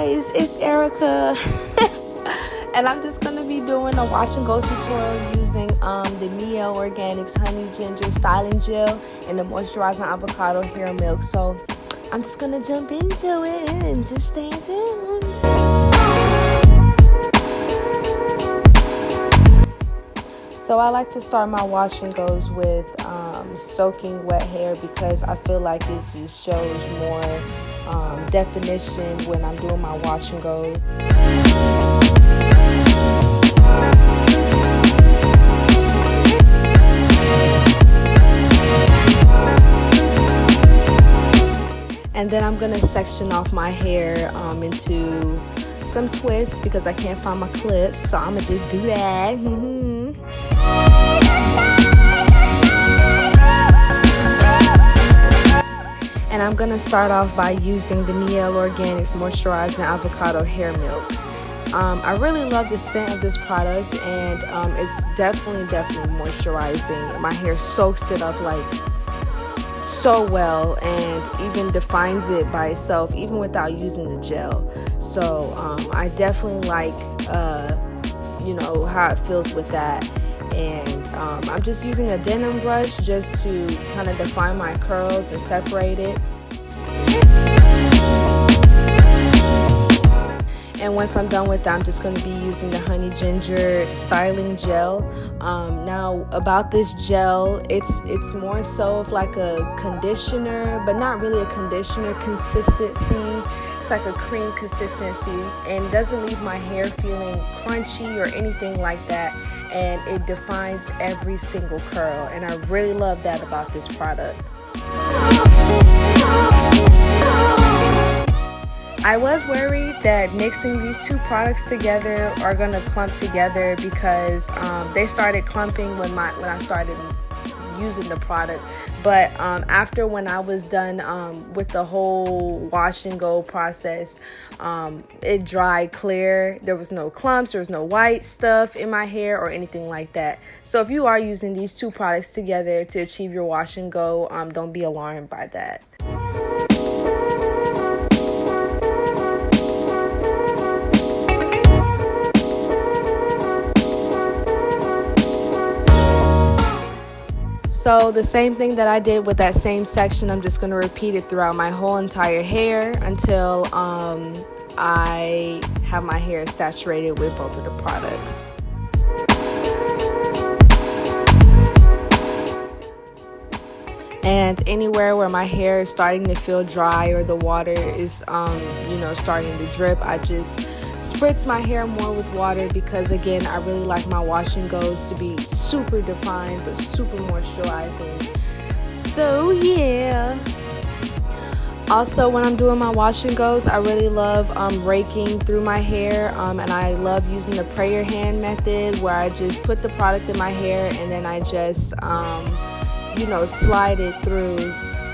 guys, it's Erica. And I'm just going to be doing a wash and go tutorial using the Mielle Organics Honey Ginger Styling Gel and the Moisturizing Avocado Hair Milk. So I'm just going to jump into it and just stay tuned. So I like to start my wash and goes with soaking wet hair because I feel like it just shows more definition when I'm doing my wash and goes. And then I'm gonna section off my hair into some twists because I can't find my clips, so I'm gonna just do that. And I'm gonna start off by using the Mielle Organics Moisturizing Avocado Hair Milk. I really love the scent of this product, and it's definitely moisturizing. My hair soaks it up like so well and even defines it by itself even without using the gel. So I definitely like how it feels with that. And I'm just using a denim brush just to kind of define my curls and separate it. And once I'm done with that, I'm just going to be using the Honey Ginger Styling Gel. Now about this gel, it's more so of like a conditioner, but not really a conditioner consistency. It's like a cream consistency, and it doesn't leave my hair feeling crunchy or anything like that. And it defines every single curl, and I really love that about this product. I was worried that mixing these two products together are gonna clump together because they started clumping when I started using the product. But after when I was done with the whole wash and go process, it dried clear. There was no clumps, there was no white stuff in my hair or anything like that. So if you are using these two products together to achieve your wash and go, don't be alarmed by that. So the same thing that I did with that same section, I'm just going to repeat it throughout my whole entire hair until I have my hair saturated with both of the products. And anywhere where my hair is starting to feel dry or the water is starting to drip, I just spritz my hair more with water because again, I really like my wash and goes to be super defined but super moisturizing. So yeah. Also, when I'm doing my wash and goes, I really love raking through my hair, and I love using the prayer hand method where I just put the product in my hair and then I just slide it through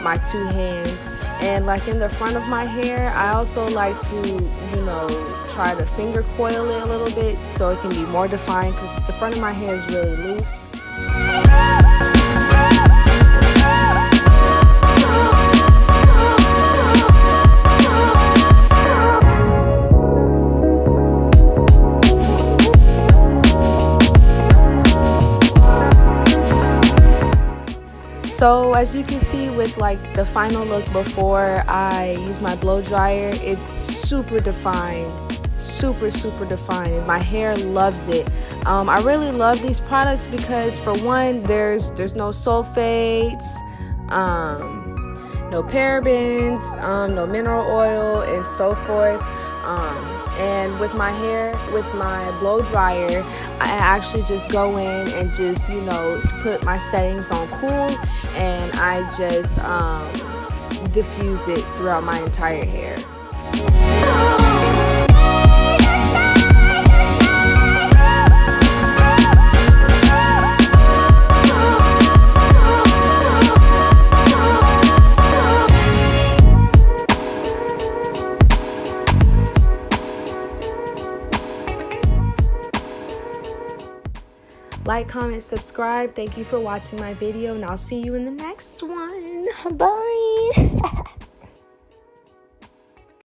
my two hands. And like in the front of my hair, I also like to try to finger coil it a little bit so it can be more defined because the front of my hair is really loose. So as you can see with like the final look before I use my blow dryer, it's super defined, super defined, and my hair loves it. I really love these products because for one, there's no sulfates, no parabens, no mineral oil, and so forth. And with my hair, with my blow dryer, I actually just go in and just put my settings on cool, and I just diffuse it throughout my entire hair. Like, comment, subscribe. Thank you for watching my video, and I'll see you in the next one. Bye.